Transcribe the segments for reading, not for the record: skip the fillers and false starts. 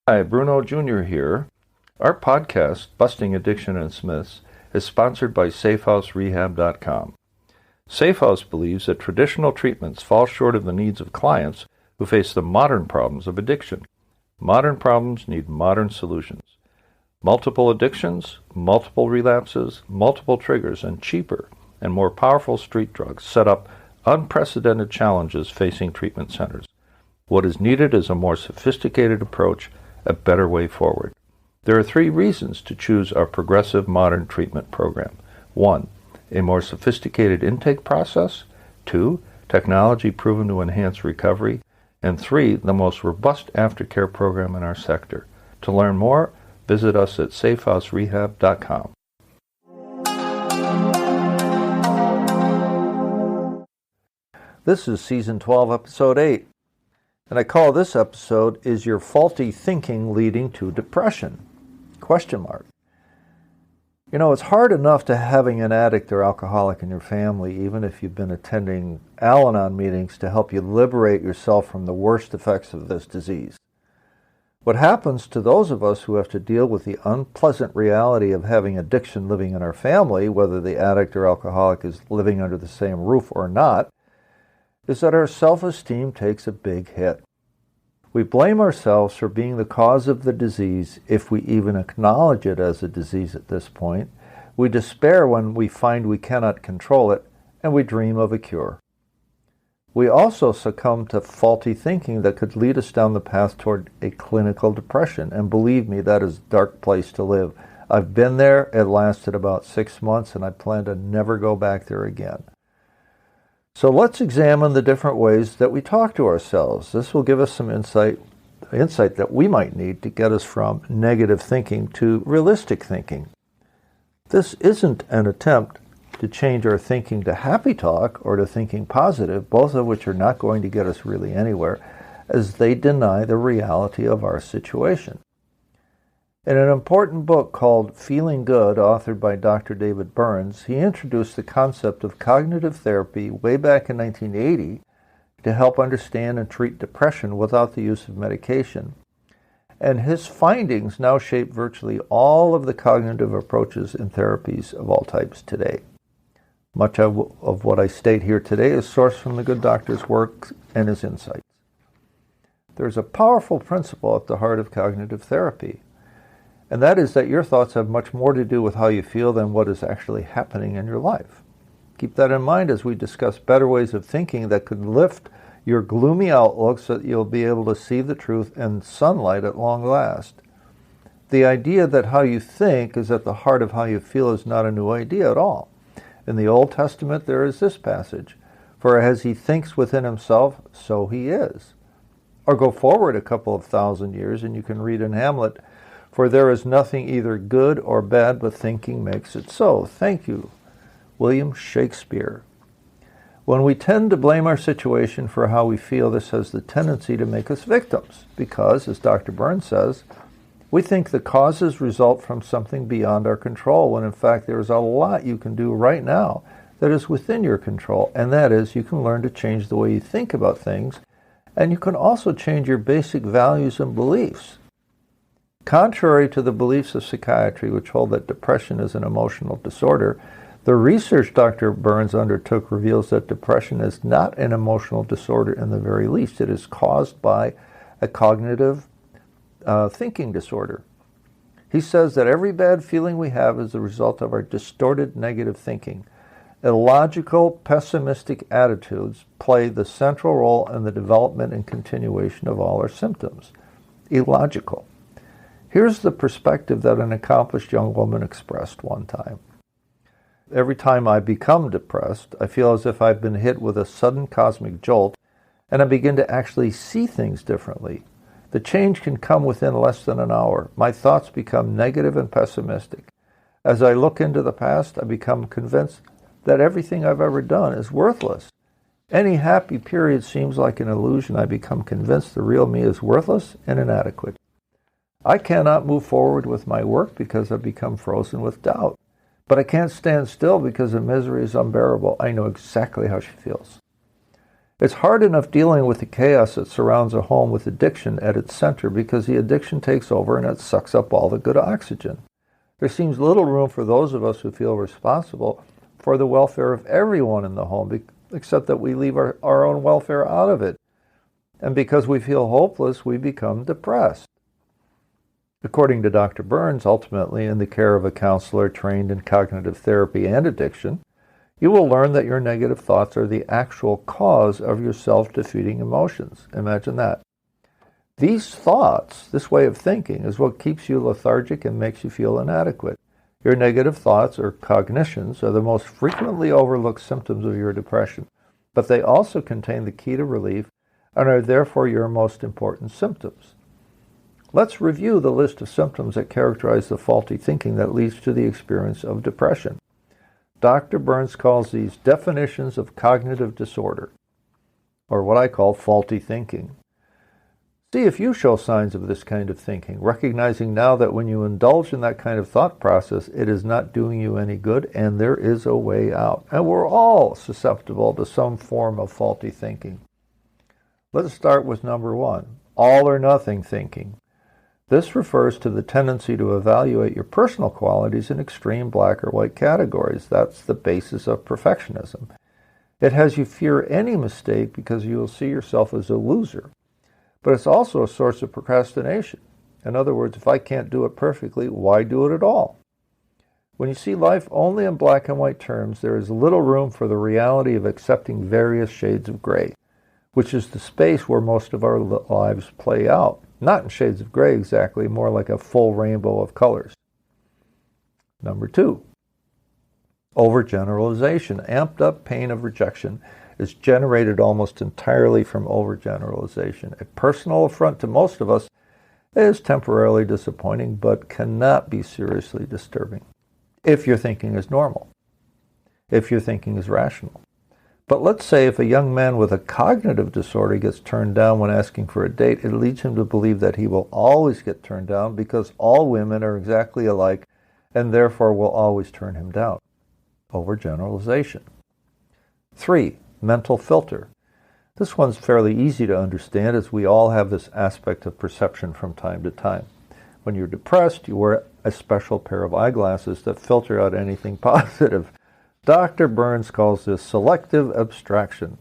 Hi, Bruno Jr. here. Our podcast, Busting Addiction and Myths, is sponsored by SafeHouseRehab.com. SafeHouse believes that traditional treatments fall short of the needs of clients who face the modern problems of addiction. Modern problems need modern solutions. Multiple addictions, multiple relapses, multiple triggers, and cheaper and more powerful street drugs set up unprecedented challenges facing treatment centers. What is needed is a more sophisticated approach, a better way forward. There are 3 reasons to choose our progressive modern treatment program. 1, a more sophisticated intake process. 2, technology proven to enhance recovery. And 3, the most robust aftercare program in our sector. To learn more, visit us at safehouserehab.com. This is Season 12, Episode 8. And I call this episode, Is Your Faulty Thinking Leading to Depression? ? You know, it's hard enough to having an addict or alcoholic in your family, even if you've been attending Al-Anon meetings to help you liberate yourself from the worst effects of this disease. What happens to those of us who have to deal with the unpleasant reality of having addiction living in our family, whether the addict or alcoholic is living under the same roof or not, is that our self-esteem takes a big hit. We blame ourselves for being the cause of the disease if we even acknowledge it as a disease at this point. We despair when we find we cannot control it, and we dream of a cure. We also succumb to faulty thinking that could lead us down the path toward a clinical depression, and believe me, that is a dark place to live. I've been there. It lasted about 6 months, and I plan to never go back there again. So let's examine the different ways that we talk to ourselves. This will give us some insight that we might need to get us from negative thinking to realistic thinking. This isn't an attempt to change our thinking to happy talk or to thinking positive, both of which are not going to get us really anywhere, as they deny the reality of our situation. In an important book called Feeling Good, authored by Dr. David Burns, he introduced the concept of cognitive therapy way back in 1980 to help understand and treat depression without the use of medication. And his findings now shape virtually all of the cognitive approaches and therapies of all types today. Much of what I state here today is sourced from the good doctor's work and his insights. There's a powerful principle at the heart of cognitive therapy, and that is that your thoughts have much more to do with how you feel than what is actually happening in your life. Keep that in mind as we discuss better ways of thinking that could lift your gloomy outlook so that you'll be able to see the truth in sunlight at long last. The idea that how you think is at the heart of how you feel is not a new idea at all. In the Old Testament, there is this passage, "For as he thinks within himself, so he is." Or go forward a couple of thousand years and you can read in Hamlet, "For there is nothing either good or bad, but thinking makes it so." Thank you, William Shakespeare. When we tend to blame our situation for how we feel, this has the tendency to make us victims because, as Dr. Burns says, we think the causes result from something beyond our control, when in fact there is a lot you can do right now that is within your control, and that is you can learn to change the way you think about things, and you can also change your basic values and beliefs. Contrary to the beliefs of psychiatry, which hold that depression is an emotional disorder, the research Dr. Burns undertook reveals that depression is not an emotional disorder in the very least. It is caused by a cognitive thinking disorder. He says that every bad feeling we have is the result of our distorted negative thinking. Illogical, pessimistic attitudes play the central role in the development and continuation of all our symptoms. Illogical. Here's the perspective that an accomplished young woman expressed one time. "Every time I become depressed, I feel as if I've been hit with a sudden cosmic jolt, and I begin to actually see things differently. The change can come within less than an hour. My thoughts become negative and pessimistic. As I look into the past, I become convinced that everything I've ever done is worthless. Any happy period seems like an illusion. I become convinced the real me is worthless and inadequate. I cannot move forward with my work because I've become frozen with doubt. But I can't stand still because the misery is unbearable." I know exactly how she feels. It's hard enough dealing with the chaos that surrounds a home with addiction at its center because the addiction takes over and it sucks up all the good oxygen. There seems little room for those of us who feel responsible for the welfare of everyone in the home, except that we leave our own welfare out of it. And because we feel hopeless, we become depressed. According to Dr. Burns, ultimately in the care of a counselor trained in cognitive therapy and addiction, you will learn that your negative thoughts are the actual cause of your self-defeating emotions. Imagine that. These thoughts, this way of thinking, is what keeps you lethargic and makes you feel inadequate. Your negative thoughts, or cognitions, are the most frequently overlooked symptoms of your depression, but they also contain the key to relief and are therefore your most important symptoms. Let's review the list of symptoms that characterize the faulty thinking that leads to the experience of depression. Dr. Burns calls these definitions of cognitive disorder, or what I call faulty thinking. See if you show signs of this kind of thinking, recognizing now that when you indulge in that kind of thought process, it is not doing you any good and there is a way out. And we're all susceptible to some form of faulty thinking. Let's start with number 1, all or nothing thinking. This refers to the tendency to evaluate your personal qualities in extreme black or white categories. That's the basis of perfectionism. It has you fear any mistake because you will see yourself as a loser. But it's also a source of procrastination. In other words, if I can't do it perfectly, why do it at all? When you see life only in black and white terms, there is little room for the reality of accepting various shades of gray, which is the space where most of our lives play out. Not in shades of gray exactly, more like a full rainbow of colors. Number 2, overgeneralization. Amped up pain of rejection is generated almost entirely from overgeneralization. A personal affront to most of us is temporarily disappointing, but cannot be seriously disturbing if your thinking is normal, if your thinking is rational. But let's say if a young man with a cognitive disorder gets turned down when asking for a date, it leads him to believe that he will always get turned down because all women are exactly alike and therefore will always turn him down. Overgeneralization. 3, mental filter. This one's fairly easy to understand as we all have this aspect of perception from time to time. When you're depressed, you wear a special pair of eyeglasses that filter out anything positive. Dr. Burns calls this selective abstraction.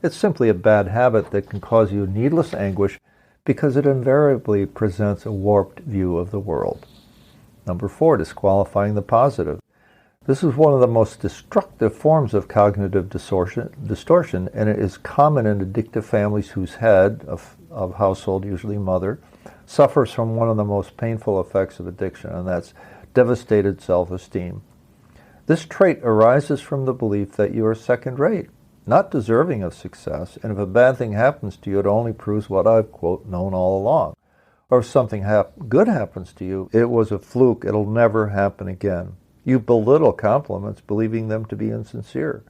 It's simply a bad habit that can cause you needless anguish because it invariably presents a warped view of the world. Number 4, disqualifying the positive. This is one of the most destructive forms of cognitive distortion, and it is common in addictive families whose head of household, usually mother, suffers from one of the most painful effects of addiction, and that's devastated self-esteem. This trait arises from the belief that you are second-rate, not deserving of success, and if a bad thing happens to you, it only proves what I've, quote, known all along. Or if something good happens to you, it was a fluke, it'll never happen again. You belittle compliments, believing them to be insincere.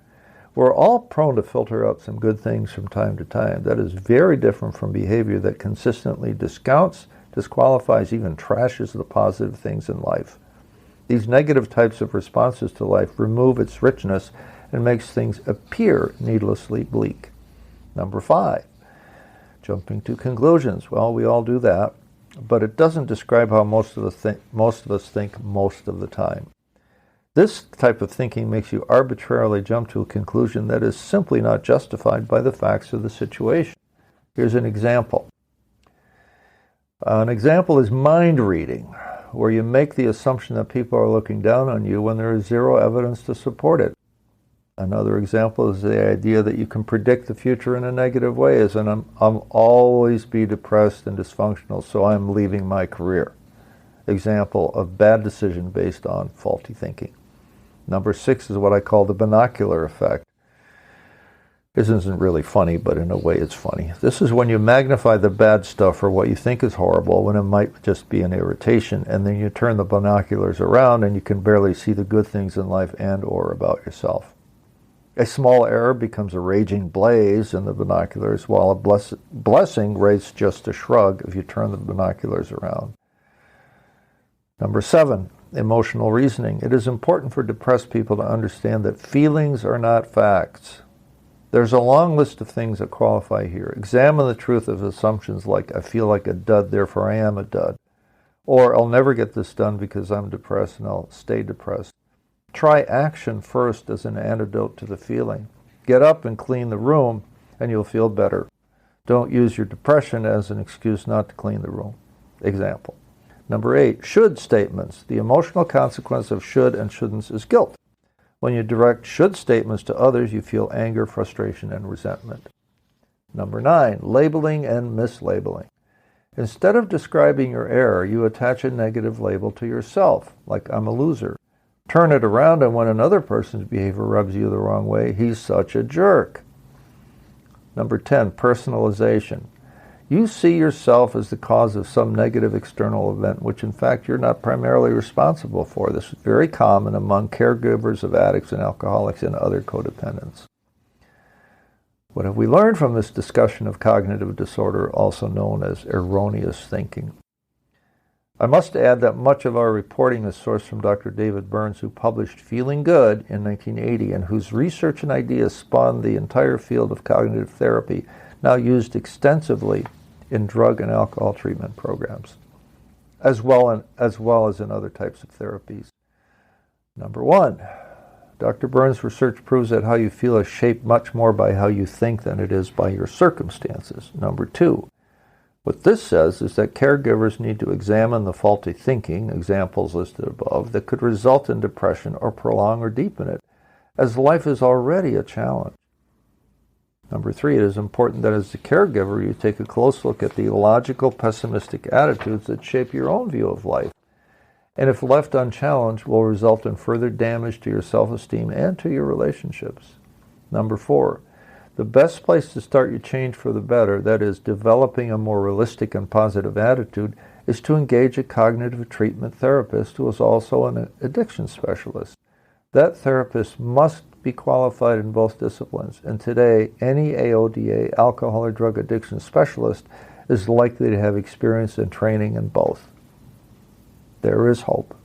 We're all prone to filter out some good things from time to time. That is very different from behavior that consistently discounts, disqualifies, even trashes the positive things in life. These negative types of responses to life remove its richness and makes things appear needlessly bleak. Number 5, jumping to conclusions. Well, we all do that, but it doesn't describe how most of us think most of the time. This type of thinking makes you arbitrarily jump to a conclusion that is simply not justified by the facts of the situation. Here's an example. An example is mind reading, where you make the assumption that people are looking down on you when there is zero evidence to support it. Another example is the idea that you can predict the future in a negative way, as in I'll always be depressed and dysfunctional, so I'm leaving my career. Example of bad decision based on faulty thinking. Number 6 is what I call the binocular effect. This isn't really funny, but in a way it's funny. This is when you magnify the bad stuff or what you think is horrible when it might just be an irritation, and then you turn the binoculars around and you can barely see the good things in life and or about yourself. A small error becomes a raging blaze in the binoculars, while a blessing raises just a shrug if you turn the binoculars around. Number 7, emotional reasoning. It is important for depressed people to understand that feelings are not facts. There's a long list of things that qualify here. Examine the truth of assumptions like, I feel like a dud, therefore I am a dud. Or, I'll never get this done because I'm depressed and I'll stay depressed. Try action first as an antidote to the feeling. Get up and clean the room and you'll feel better. Don't use your depression as an excuse not to clean the room. Example. Number 8, should statements. The emotional consequence of should and shouldn'ts is guilt. When you direct should statements to others, you feel anger, frustration, and resentment. Number 9, labeling and mislabeling. Instead of describing your error, you attach a negative label to yourself, like I'm a loser. Turn it around, and when another person's behavior rubs you the wrong way, he's such a jerk. Number 10, personalization. You see yourself as the cause of some negative external event, which in fact you're not primarily responsible for. This is very common among caregivers of addicts and alcoholics and other codependents. What have we learned from this discussion of cognitive disorder, also known as erroneous thinking? I must add that much of our reporting is sourced from Dr. David Burns, who published Feeling Good in 1980 and whose research and ideas spawned the entire field of cognitive therapy, now used extensively in drug and alcohol treatment programs, as well as in other types of therapies. Number 1, Dr. Burns' research proves that how you feel is shaped much more by how you think than it is by your circumstances. Number 2, what this says is that caregivers need to examine the faulty thinking, examples listed above, that could result in depression or prolong or deepen it, as life is already a challenge. Number 3, it is important that as a caregiver you take a close look at the illogical, pessimistic attitudes that shape your own view of life, and if left unchallenged will result in further damage to your self-esteem and to your relationships. Number 4, the best place to start your change for the better, that is, developing a more realistic and positive attitude, is to engage a cognitive treatment therapist who is also an addiction specialist. That therapist must be qualified in both disciplines, and today any AODA, alcohol or drug addiction specialist, is likely to have experience and training in both. There is hope.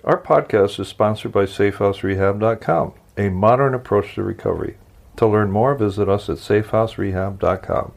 Our podcast is sponsored by safehouserehab.com, a modern approach to recovery. To learn more, visit us at safehouserehab.com.